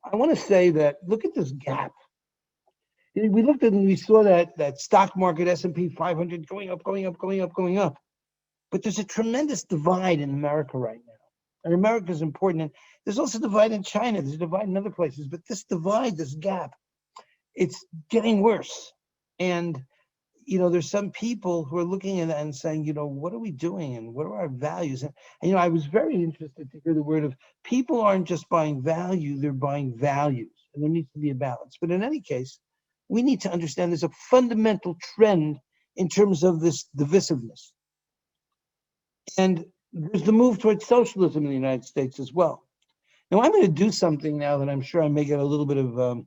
I want to say that look at this gap. We looked at and we saw that stock market S&P 500 going up, going up, going up, going up. But there's a tremendous divide in America right now. And America is important. And there's also a divide in China. There's a divide in other places. But this divide, this gap, it's getting worse. And, there's some people who are looking at that and saying, what are we doing? And what are our values? And I was very interested to hear the word of people aren't just buying value, they're buying values. And there needs to be a balance. But in any case, we need to understand there's a fundamental trend in terms of this divisiveness. And there's the move towards socialism in the United States as well. Now, I'm going to do something now that I'm sure I may get a little bit of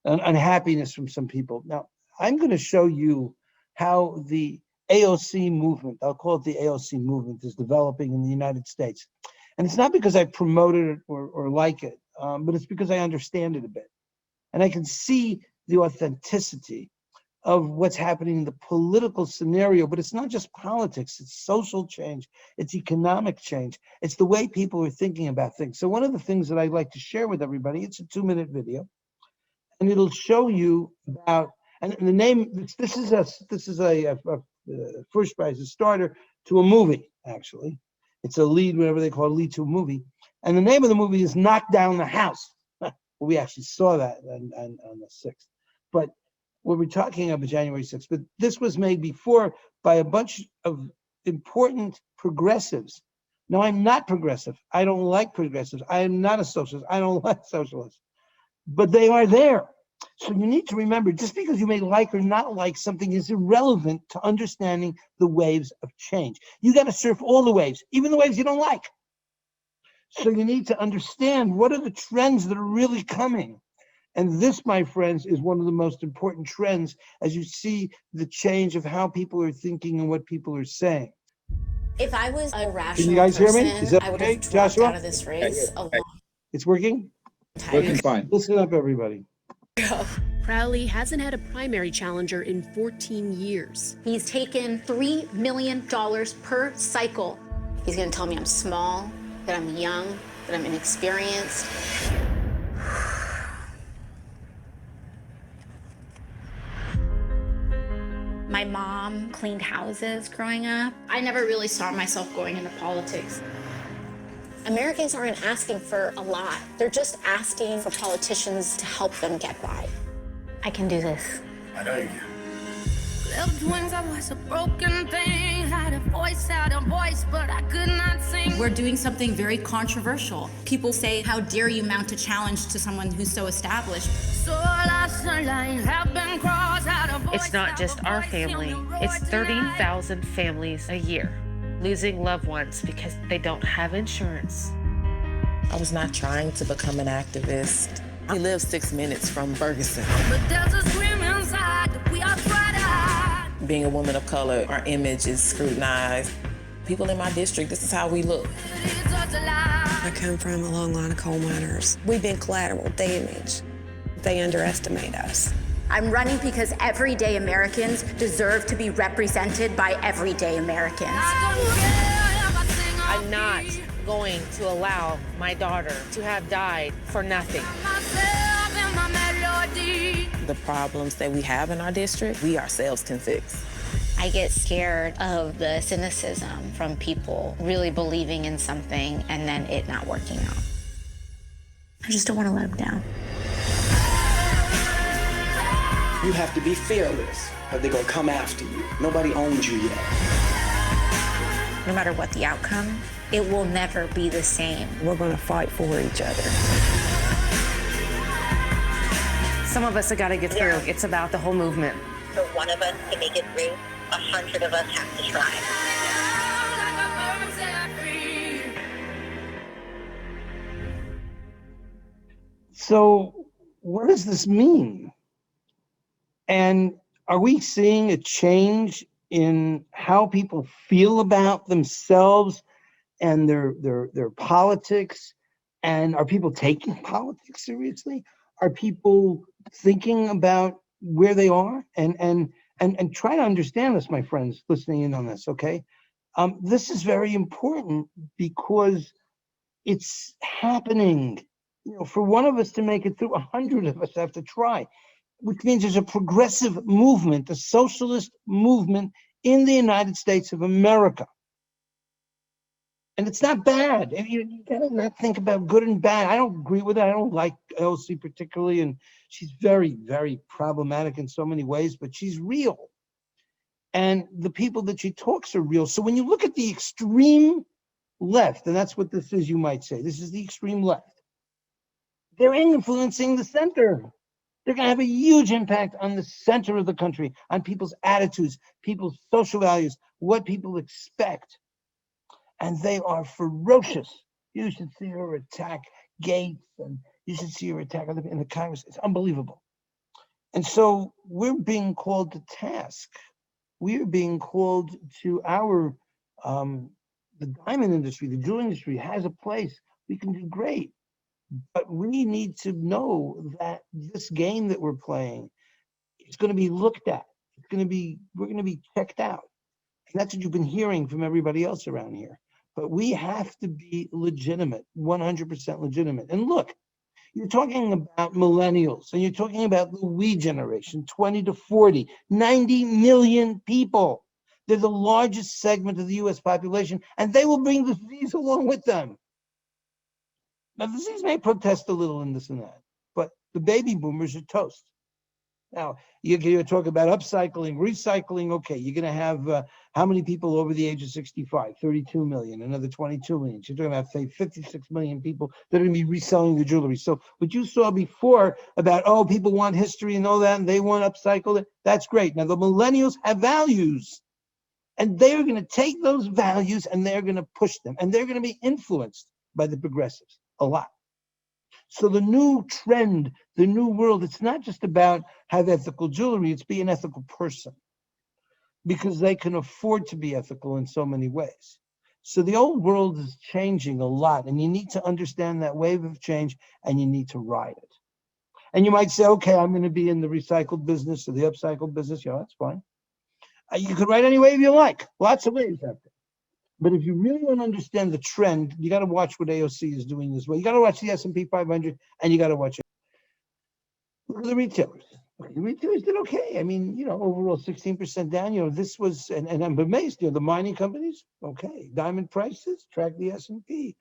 unhappiness from some people. Now, I'm going to show you how the AOC movement, I'll call it the AOC movement, is developing in the United States. And it's not because I promoted it or like it, but it's because I understand it a bit. And I can see the authenticity of what's happening in the political scenario, but it's not just politics, it's social change, it's economic change, it's the way people are thinking about things. So one of the things that I'd like to share with everybody, it's a 2-minute video, and it'll show you about, and the name, this is a first prize, a starter to a movie, actually. It's a lead, whatever they call it, lead to a movie. And the name of the movie is Knock Down the House. We actually saw that on the 6th. But what we're talking about January 6th, but this was made before by a bunch of important progressives. Now, I'm not progressive. I don't like progressives. I am not a socialist. I don't like socialists. But they are there. So you need to remember, just because you may like or not like something is irrelevant to understanding the waves of change. You got to surf all the waves, even the waves you don't like. So you need to understand what are the trends that are really coming. And this, my friends, is one of the most important trends as you see the change of how people are thinking and what people are saying. If I was a rational Can you guys hear me? person, Is that I would okay, have dropped Joshua? out of this race a long It's working? time Working ago. fine. Listen up, everybody. Crowley hasn't had a primary challenger in 14 years. He's taken $3 million per cycle. He's gonna tell me I'm small, that I'm young, that I'm inexperienced. My mom cleaned houses growing up. I never really saw myself going into politics. Americans aren't asking for a lot. They're just asking for politicians to help them get by. I can do this. I know you can. Left wings, I was a broken thing. Had a voice, but I could not sing. We're doing something very controversial. People say, how dare you mount a challenge to someone who's so established? It's not just our family, it's 30,000 families a year losing loved ones because they don't have insurance. I was not trying to become an activist. I live 6 minutes from Ferguson. But there's a scream inside that we are tried. Being a woman of color, our image is scrutinized. People in my district, this is how we look. I come from a long line of coal miners. We've been collateral damage. They underestimate us. I'm running because everyday Americans deserve to be represented by everyday Americans. I'm not going to allow my daughter to have died for nothing. The problems that we have in our district, we ourselves can fix. I get scared of the cynicism from people really believing in something and then it not working out. I just don't want to let them down. You have to be fearless, or they're gonna come after you. Nobody owns you yet. No matter what the outcome, it will never be the same. We're gonna fight for each other. Some of us have got to get through. It's about the whole movement. For one of us to make it through, 100 of us have to try. So what does this mean? And are we seeing a change in how people feel about themselves and their politics? And are people taking politics seriously? Are people thinking about where they are? And try to understand this, my friends, listening in on this, okay? This is very important because it's happening. For one of us to make it through, 100 of us have to try, which means there's a progressive movement, a socialist movement in the United States of America. And it's not bad. And you gotta not think about good and bad. I don't agree with it. I don't like Elsie particularly, and she's very, very problematic in so many ways, but she's real. And the people that she talks are real. So when you look at the extreme left, and that's what this is, you might say, this is the extreme left, they're influencing the center. They're going to have a huge impact on the center of the country, on people's attitudes, people's social values, what people expect. And they are ferocious. You should see her attack Gates, and you should see her attack in the Congress. It's unbelievable. And so we're being called to task. We are being called to our, the diamond industry, the jewelry industry has a place. We can do great. But we need to know that this game that we're playing, it's going to be looked at. We're going to be checked out. And that's what you've been hearing from everybody else around here. But we have to be legitimate, 100% legitimate. And look, you're talking about millennials, and you're talking about the we generation, 20 to 40, 90 million people. They're the largest segment of the US population, and they will bring the disease along with them. Now, the disease may protest a little in this and that, but the baby boomers are toast. Now, you're talking about upcycling, recycling. Okay, you're going to have how many people over the age of 65? 32 million, another 22 million. So you're talking about, say, 56 million people that are going to be reselling the jewelry. So what you saw before about, oh, people want history and all that, and they want to upcycle it, that's great. Now, the millennials have values, and they're going to take those values and they're going to push them, and they're going to be influenced by the progressives a lot. So the new trend, the new world, it's not just about have ethical jewelry, it's be an ethical person, because they can afford to be ethical in so many ways. So the old world is changing a lot, and you need to understand that wave of change, and you need to ride it. And you might say, okay, I'm going to be in the recycled business or the upcycled business. Yeah, that's fine. You can ride any wave you like. Lots of waves out there. But if you really want to understand the trend, you got to watch what AOC is doing as well. You got to watch the S&P 500, and you got to watch it. Look at the retailers. The retailers did okay. I mean, overall 16% down. This was, and I'm amazed. The mining companies, okay. Diamond prices track the S&P.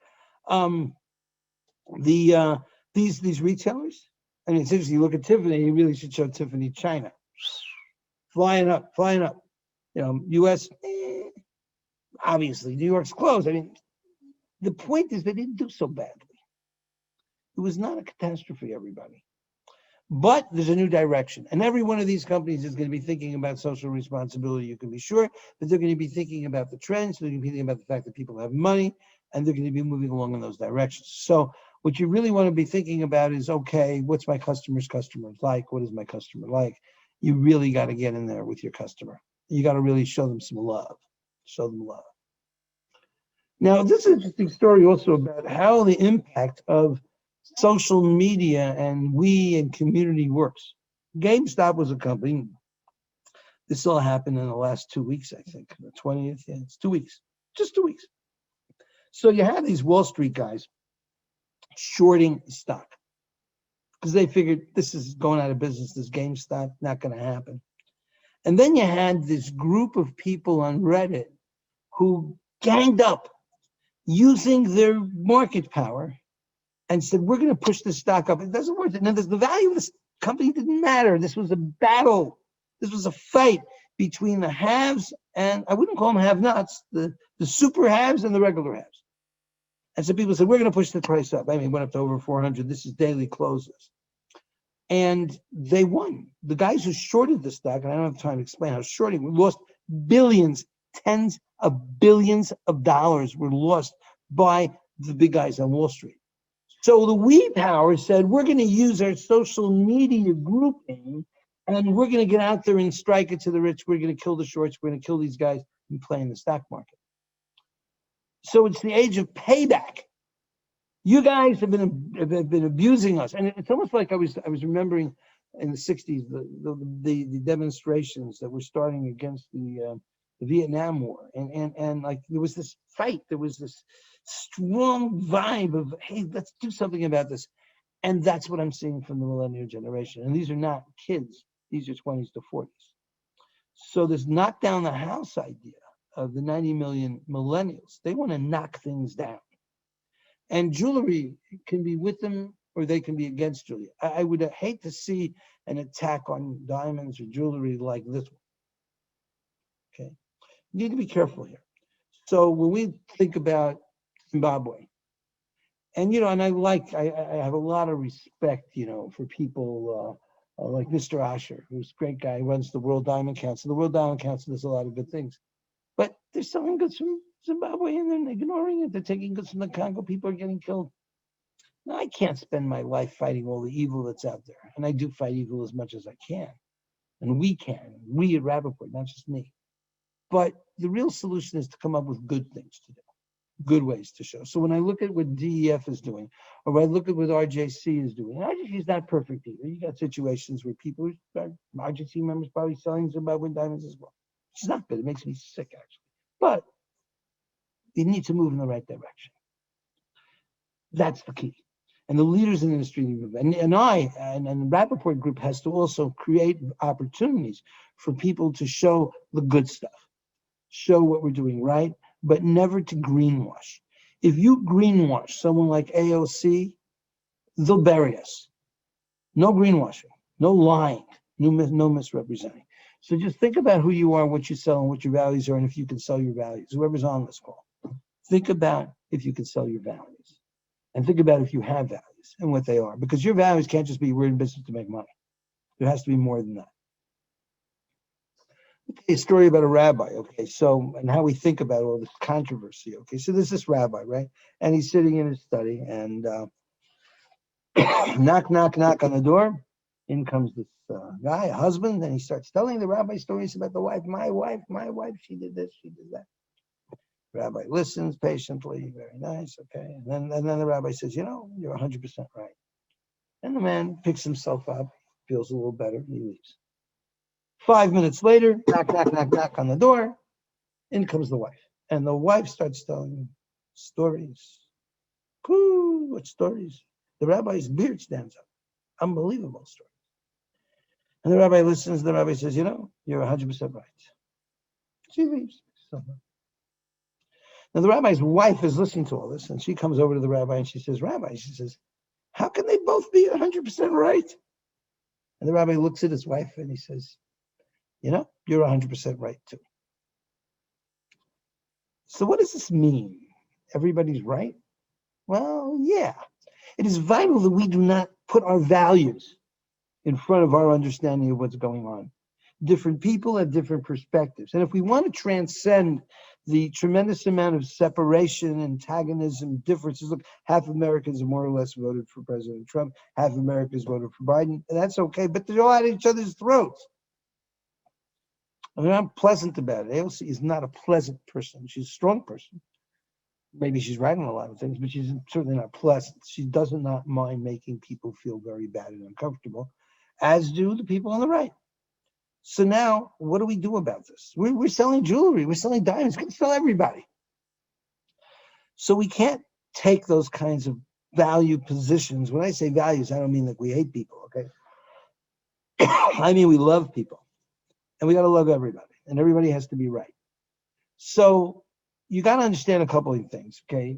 These retailers. I mean, it's interesting. You look at Tiffany. You really should show Tiffany China, flying up. U.S. Obviously, New York's closed. I mean, the point is they didn't do so badly. It was not a catastrophe, everybody. But there's a new direction. And every one of these companies is going to be thinking about social responsibility, you can be sure. But they're going to be thinking about the trends. They're going to be thinking about the fact that people have money, and they're going to be moving along in those directions. So what you really want to be thinking about is, okay, what's my customer like? What is my customer like? You really got to get in there with your customer. You got to really show them some love. Show them love. Now, this is an interesting story also about how the impact of social media and community works. GameStop was a company. This all happened in the last 2 weeks, I think. The 20th, yeah, it's 2 weeks. Just 2 weeks. So you have these Wall Street guys shorting stock because they figured this is going out of business, this GameStop, not going to happen. And then you had this group of people on Reddit who ganged up using their market power and said, we're going to push this stock up. It doesn't work. Now, the value of this company didn't matter. This was a battle. This was a fight between the haves and, I wouldn't call them have-nots, the super haves and the regular haves. And so people said, we're going to push the price up. I mean, it went up to over 400. This is daily closes. And they won. The guys who shorted the stock, and I don't have time to explain how shorting, lost billions, tens of billions of dollars were lost by the big guys on Wall Street. So the we power said, we're going to use our social media grouping, and we're going to get out there and strike it to the rich. We're going to kill the shorts. We're going to kill these guys and play in the stock market. So it's the age of payback. You guys have been abusing us, and it's almost like I was remembering in the '60s the demonstrations that were starting against the Vietnam War, and like there was this fight, there was this strong vibe of, hey, let's do something about this. And that's what I'm seeing from the millennial generation. And these are not kids, these are 20s to 40s. So this knock down the house idea of the 90 million millennials, they want to knock things down. And jewelry can be with them or they can be against jewelry. I would hate to see an attack on diamonds or jewelry like this one. Okay, you need to be careful here. So when we think about Zimbabwe, and and I have a lot of respect, for people like Mr. Asher, who's a great guy, runs the World Diamond Council. The World Diamond Council does a lot of good things, but they're selling goods from Zimbabwe and then ignoring it. They're taking goods from the Congo. People are getting killed. Now, I can't spend my life fighting all the evil that's out there, and I do fight evil as much as I can, and we at Rapaport, not just me. But the real solution is to come up with good things to do, good ways to show. So when I look at what DEF is doing, or when I look at what RJC is doing, RJC is not perfect either. You got situations where people, RJC members probably selling Zimbabwean diamonds as well. It's not good. It makes me sick, actually. But you need to move in the right direction. That's the key. And the leaders in the industry need to move. And the Rapaport group has to also create opportunities for people to show the good stuff, show what we're doing right, but never to greenwash. If you greenwash someone like AOC, they'll bury us. No greenwashing, no lying, no misrepresenting. So just think about who you are, what you sell, and what your values are, and if you can sell your values. Whoever's on this call, think about if you can sell your values. And think about if you have values and what they are. Because your values can't just be we're in business to make money. There has to be more than that. Okay, a story about a rabbi, okay, so, and how we think about all this controversy, okay, so there's this rabbi, right, and he's sitting in his study, and knock, knock, knock on the door, in comes this guy, a husband, and he starts telling the rabbi stories about the wife, my wife, she did this, she did that. Rabbi listens patiently, very nice, okay, and then the rabbi says, you're 100% right, and the man picks himself up, feels a little better, and he leaves. 5 minutes later, knock, knock, knock, knock on the door. In comes the wife. And the wife starts telling stories. Cool, what stories? The rabbi's beard stands up. Unbelievable stories. And the rabbi listens. The rabbi says, you're 100% right. She leaves. Now, the rabbi's wife is listening to all this. And she comes over to the rabbi and she says, Rabbi, how can they both be 100% right? And the rabbi looks at his wife and he says, you're 100% right too. So what does this mean? Everybody's right? Well, yeah. It is vital that we do not put our values in front of our understanding of what's going on. Different people have different perspectives. And if we want to transcend the tremendous amount of separation, antagonism, differences, look, half Americans have more or less voted for President Trump, half Americans voted for Biden, and that's okay, but they're all at each other's throats. I mean, I'm pleasant about it. AOC is not a pleasant person. She's a strong person. Maybe she's right on a lot of things, but she's certainly not pleasant. She does not mind making people feel very bad and uncomfortable, as do the people on the right. So now, what do we do about this? We're selling jewelry. We're selling diamonds. We're going to sell everybody. So we can't take those kinds of value positions. When I say values, I don't mean like we hate people, okay? I mean we love people. And we got to love everybody, and everybody has to be right. So you got to understand a couple of things, okay?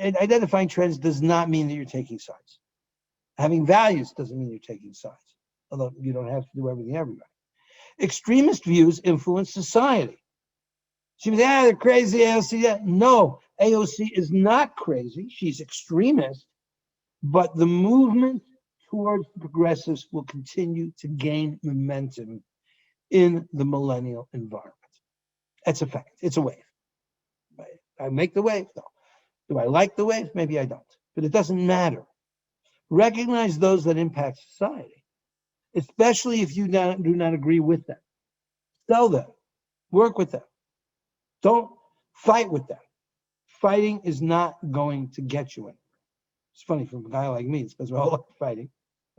Identifying trends does not mean that you're taking sides. Having values doesn't mean you're taking sides, although you don't have to do everything everybody. Extremist views influence society. She was, they're crazy, AOC. Yeah. No, AOC is not crazy. She's extremist, but the movement towards progressives will continue to gain momentum in the millennial environment. That's a fact. It's a wave. I make the wave? No. Do I like the wave? Maybe I don't. But it doesn't matter. Recognize those that impact society, especially if you do not agree with them. Sell them. Work with them. Don't fight with them. Fighting is not going to get you anywhere. It's funny from a guy like me, it's because we're all fighting.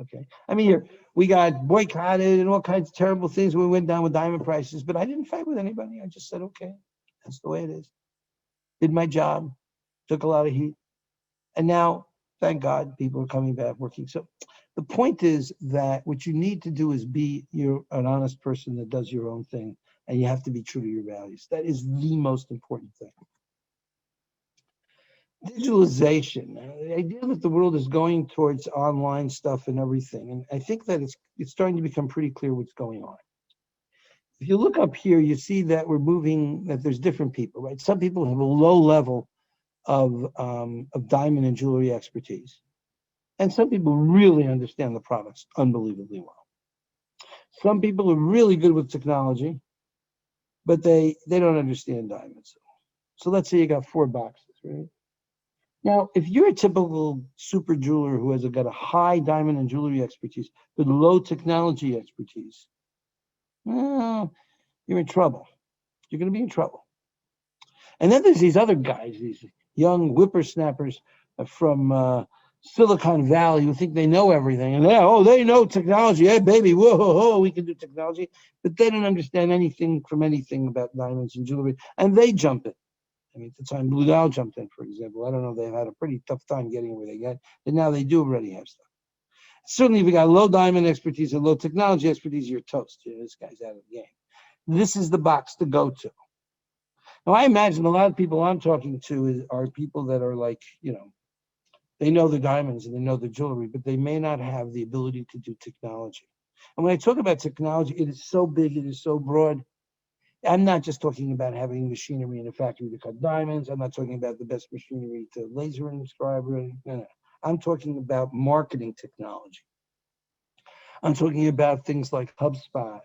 Okay. I mean, here we got boycotted and all kinds of terrible things when we went down with diamond prices, but I didn't fight with anybody. I just said, okay, that's the way it is. Did my job, took a lot of heat. And now thank God people are coming back working. So the point is that what you need to do is be an honest person that does your own thing, and you have to be true to your values. That is the most important thing. Digitalization, the idea that the world is going towards online stuff and everything, and I think that it's starting to become pretty clear what's going on. If you look up here, you see that we're moving, that there's different people, right? Some people have a low level of diamond and jewelry expertise. And some people really understand the products unbelievably well. Some people are really good with technology, but they don't understand diamonds. So let's say you got 4 boxes, right? Now, if you're a typical super jeweler who has got a high diamond and jewelry expertise, but low technology expertise, well, you're in trouble. You're going to be in trouble. And then there's these other guys, these young whippersnappers from Silicon Valley who think they know everything. And they know technology. Hey, baby, whoa, we can do technology. But they don't understand anything about diamonds and jewelry. And they jump in. I mean, at the time Blue Dow jumped in, for example. I don't know, they've had a pretty tough time getting where they got. But now they do already have stuff. Certainly, if you got low diamond expertise and low technology expertise, you're toast. This guy's out of the game. This is the box to go to. Now, I imagine a lot of people I'm talking to are people that are like, they know the diamonds and they know the jewelry, but they may not have the ability to do technology. And when I talk about technology, it is so big, it is so broad. I'm not just talking about having machinery in a factory to cut diamonds. I'm not talking about the best machinery to laser inscribe. No. I'm talking about marketing technology. I'm talking about things like HubSpot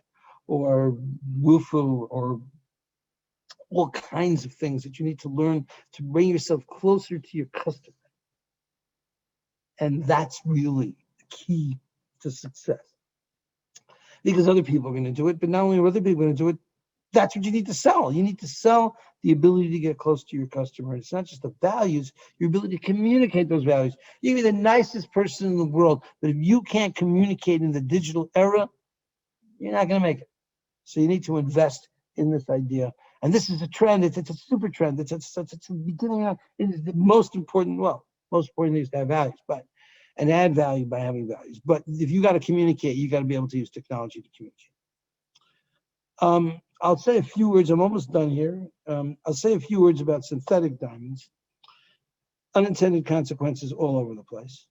or Wufoo or all kinds of things that you need to learn to bring yourself closer to your customer. And that's really the key to success. Because other people are going to do it, but not only are other people going to do it, that's what you need to sell. You need to sell the ability to get close to your customer. It's not just the values, your ability to communicate those values. You can be the nicest person in the world, but if you can't communicate in the digital era, you're not going to make it. So you need to invest in this idea. And this is a trend. It's a super trend. It's a beginning of, it is the most important, most important thing is to have values, and add value by having values. But if you got to communicate, you got to be able to use technology to communicate. I'll say a few words. I'm almost done here. I'll say a few words about synthetic diamonds. Unintended consequences all over the place.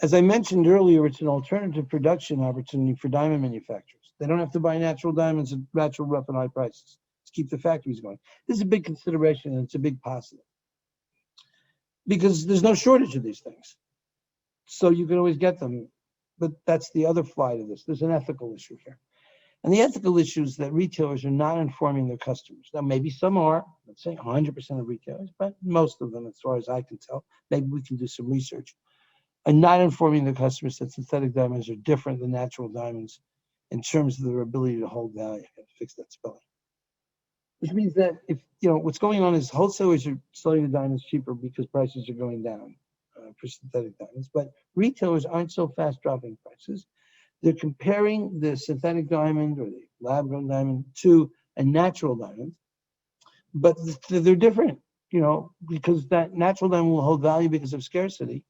As I mentioned earlier, it's an alternative production opportunity for diamond manufacturers. They don't have to buy natural diamonds at natural rough and high prices to keep the factories going. This is a big consideration, and it's a big positive because there's no shortage of these things. So you can always get them. But that's the other side of this. There's an ethical issue here. And the ethical issue is that retailers are not informing their customers. Now, maybe some are, I'm not saying 100% of retailers, but most of them, as far as I can tell, maybe we can do some research, are not informing their customers that synthetic diamonds are different than natural diamonds in terms of their ability to hold value. I gotta fix that spelling. Which means that if, what's going on is wholesalers are selling the diamonds cheaper because prices are going down for synthetic diamonds, but retailers aren't so fast dropping prices. They're comparing the synthetic diamond or the lab-grown diamond to a natural diamond, but they're different, because that natural diamond will hold value because of scarcity,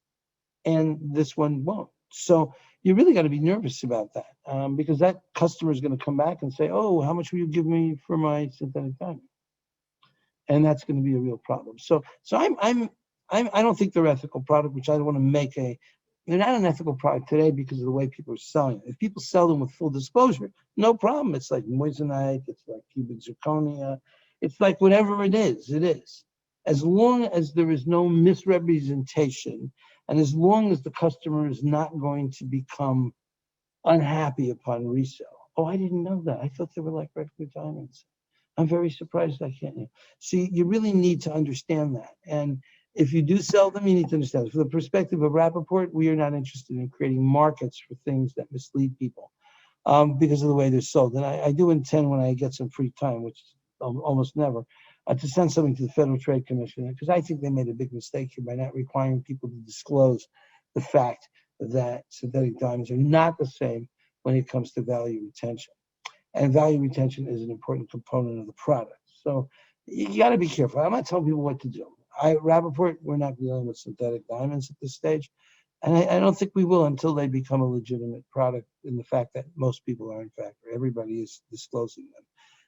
and this one won't. So you really got to be nervous about that, because that customer is going to come back and say, "Oh, how much will you give me for my synthetic diamond?" And that's going to be a real problem. So I don't think they're ethical product, which I don't want to make they're not an ethical product today because of the way people are selling it. If people sell them with full disclosure, no problem. It's like moissanite, it's like cubic zirconia, it's like whatever it is, As long as there is no misrepresentation, and as long as the customer is not going to become unhappy upon resale. Oh, I didn't know that. I thought they were like regular diamonds. I'm very surprised I can't. See, you really need to understand that. And if you do sell them, you need to understand. From the perspective of Rapaport, we are not interested in creating markets for things that mislead people because of the way they're sold. And I do intend, when I get some free time, which is almost never, to send something to the Federal Trade Commission, because I think they made a big mistake here by not requiring people to disclose the fact that synthetic diamonds are not the same when it comes to value retention. And value retention is an important component of the product. So you got to be careful. I'm not telling people what to do. Rapaport, we're not dealing with synthetic diamonds at this stage. And I don't think we will until they become a legitimate product in the fact that most people are, in fact, or everybody is disclosing them.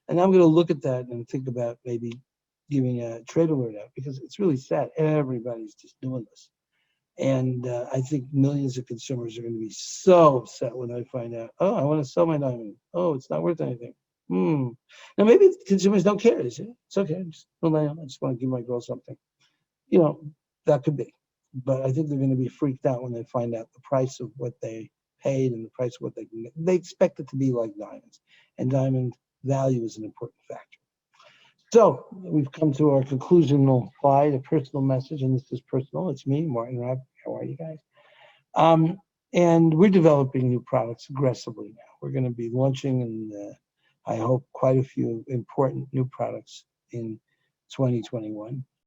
And I'm going to look at that and think about maybe giving a trade alert out, because it's really sad. Everybody's just doing this. And I think millions of consumers are going to be so upset when they find out, oh, I want to sell my diamond. Oh, it's not worth anything. Now, maybe consumers don't care. They say, it's okay. I just want to give my girl something. You know, that could be. But I think they're going to be freaked out when they find out the price of what they paid and the price of what they can get. They expect it to be like diamonds. And diamond value is an important factor. So we've come to our conclusional slide, a personal message, and this is personal. It's me, Martin Rob. How are you guys? And we're developing new products aggressively now. We're going to be launching, and I hope, quite a few important new products in 2021.